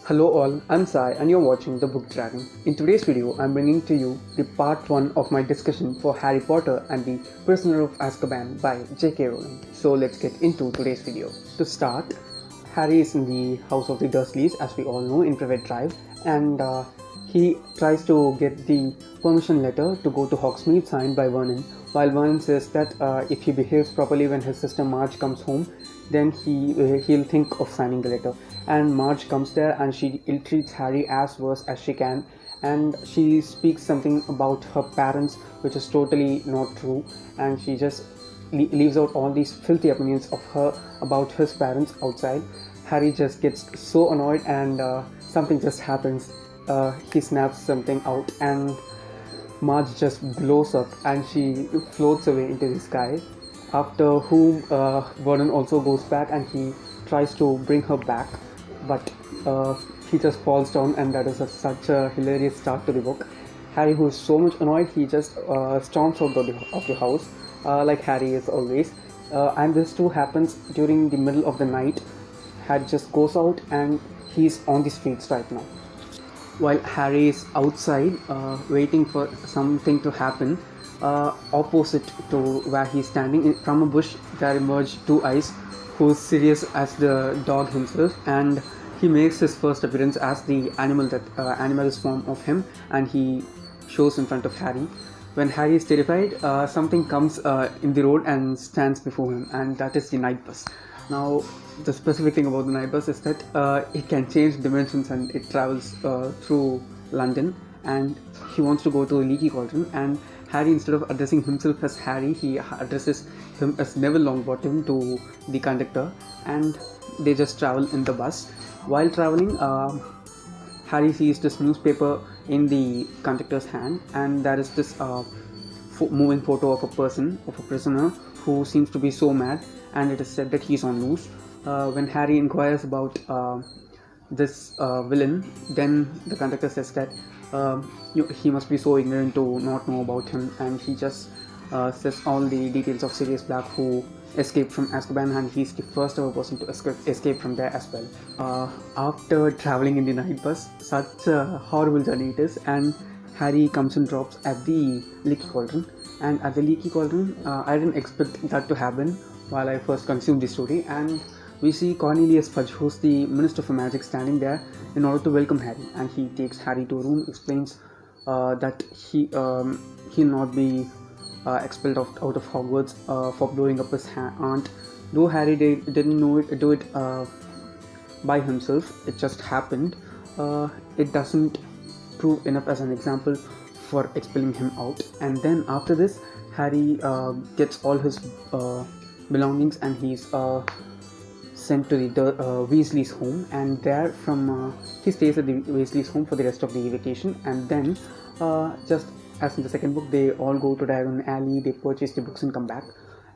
Hello all, I'm Sai and you're watching The Book Dragon. In today's video, I'm bringing to you the part 1 of my discussion for Harry Potter and the Prisoner of Azkaban by J.K. Rowling. So let's get into today's video. To start, Harry is in the house of the Dursleys, as we all know, in Privet Drive, and he tries to get the permission letter to go to Hogsmeade signed by Vernon, while Vernon says that if he behaves properly when his sister Marge comes home, then he'll think of signing the letter. And Marge comes there and she ill-treats Harry as worse as she can, and she speaks something about her parents which is totally not true, and she just leaves out all these filthy opinions of her about his parents outside. Harry just gets so annoyed, and something just happens. He snaps something out and Marge just blows up and she floats away into the sky. After whom Vernon also goes back and he tries to bring her back, but he just falls down, and that is such a hilarious start to the book. Harry, who is so much annoyed, he just storms out of the house, like Harry is always. And this too happens during the middle of the night. Harry just goes out and he's on the streets right now. While Harry is outside waiting for something to happen, opposite to where he's standing, from a bush there emerge two eyes, who's serious as the dog himself, and he makes his first appearance as the animal's form of him, and he shows in front of Harry. When Harry is terrified, something comes in the road and stands before him, and that is the night bus. Now, the specific thing about the night bus is that it can change dimensions and it travels through London, and he wants to go to the Leaky Cauldron, and Harry, instead of addressing himself as Harry, he addresses him as Neville Longbottom to the conductor, and they just travel in the bus. While traveling, Harry sees this newspaper in the conductor's hand, and there is this moving photo of a prisoner who seems to be so mad, and it is said that he's on loose. When Harry inquires about this villain, then the conductor says that he must be so ignorant to not know about him, and he just says all the details of Sirius Black, who escaped from Azkaban, and he's the first ever person to escape from there as well. After traveling in the night bus, such a horrible journey it is, and Harry comes and drops at the Leaky Cauldron. And at the Leaky Cauldron, I didn't expect that to happen while I first consumed the story, and we see Cornelius Fudge, who's the Minister for Magic, standing there in order to welcome Harry, and he takes Harry to a room, explains that he'll not be expelled out of Hogwarts for blowing up his aunt. Though Harry didn't do it by himself, it just happened. It doesn't prove enough as an example for expelling him out. And then after this, Harry gets all his belongings, and he's sent to the Weasley's home, and there he stays at the Weasley's home for the rest of the vacation. And then just as in the second book, they all go to Diagon Alley, they purchase the books and come back.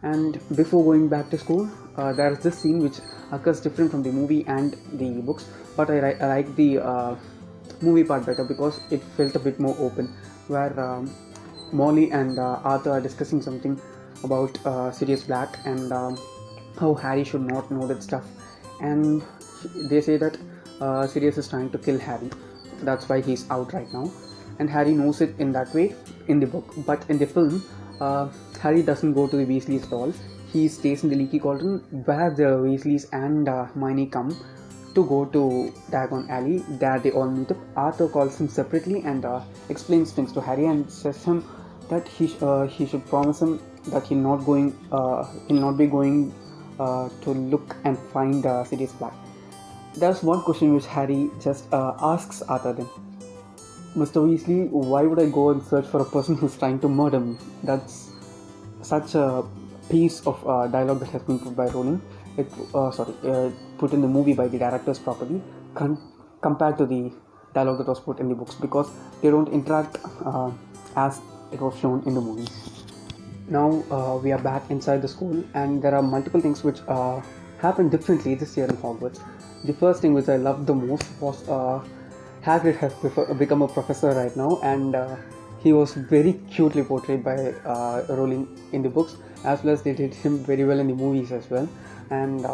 And before going back to school, there is this scene which occurs different from the movie and the books, but I like the movie part better because it felt a bit more open, where Molly and Arthur are discussing something about Sirius Black and how Harry should not know that stuff, and they say that Sirius is trying to kill Harry, that's why he's out right now, and Harry knows it in that way in the book. But in the film, Harry doesn't go to the Weasleys at all. He stays in the Leaky Cauldron, where the Weasleys and Hermione come to go to Diagon Alley. There they all meet up. Arthur calls him separately and explains things to Harry and says him that he should promise him that he'll not be going to look and find Sirius Black. There's one question which Harry just asks Arthur then. Mr. Weasley, why would I go and search for a person who's trying to murder me? That's such a piece of dialogue that has been put by Rowling. Put in the movie by the directors properly, compared to the dialogue that was put in the books, because they don't interact as it was shown in the movie. Now we are back inside the school, and there are multiple things which happen differently this year in Hogwarts. The first thing which I loved the most was Hagrid has become a professor right now, and he was very cutely portrayed by Rowling in the books, as well as they did him very well in the movies as well. And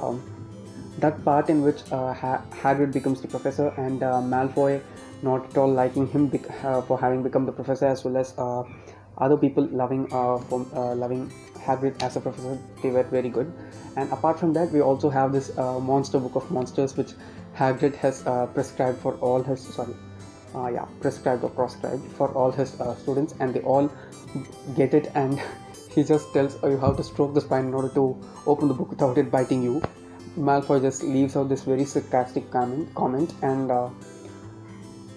that part in which Hagrid becomes the professor, and Malfoy not at all liking him for having become the professor, as well as other people loving Hagrid as a professor. They were very good. And apart from that, we also have this monster book of monsters, which Hagrid has prescribed for all his prescribed or proscribed for all his students, and they all get it. And he just tells, oh, you have to stroke the spine in order to open the book without it biting you. Malfoy just leaves out this very sarcastic comment, and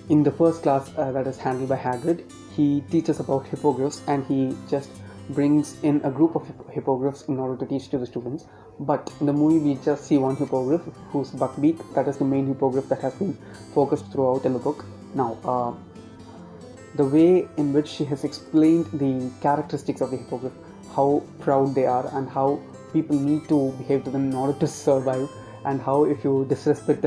in the first class that is handled by Hagrid, he teaches about hippogriffs, and he just brings in a group of hippogriffs in order to teach to the students. But in the movie, we just see one hippogriff, who's Buckbeak. That is the main hippogriff that has been focused throughout in the book. Now, the way in which she has explained the characteristics of the hippogriff, how proud they are, and how people need to behave to them in order to survive, and how if you disrespect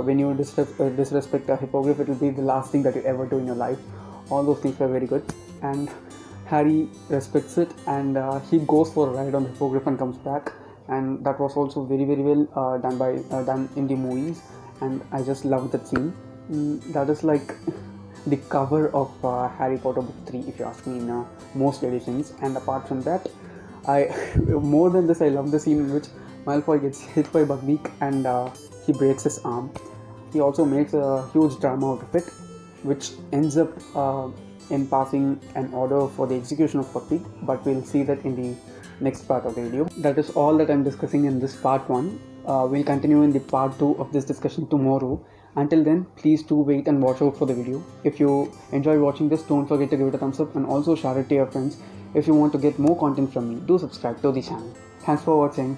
when you disrespect a hippogriff, it will be the last thing that you ever do in your life. All those things were very good, and Harry respects it, and he goes for a ride on the hippogriff and comes back, and that was also very well done in the movies, and I just loved that scene. That is like the cover of Harry Potter book 3, if you ask me, in most editions. And apart from that, I more than this, I love the scene in which Malfoy gets hit by Buckbeak and he breaks his arm. He also makes a huge drama out of it, which ends up in passing an order for the execution of Buckbeak, but we'll see that in the next part of the video. That is all that I'm discussing in this part 1. We'll continue in the part 2 of this discussion tomorrow. Until then, please do wait and watch out for the video. If you enjoy watching this, don't forget to give it a thumbs up and also share it to your friends. If you want to get more content from me, do subscribe to the channel. Thanks for watching.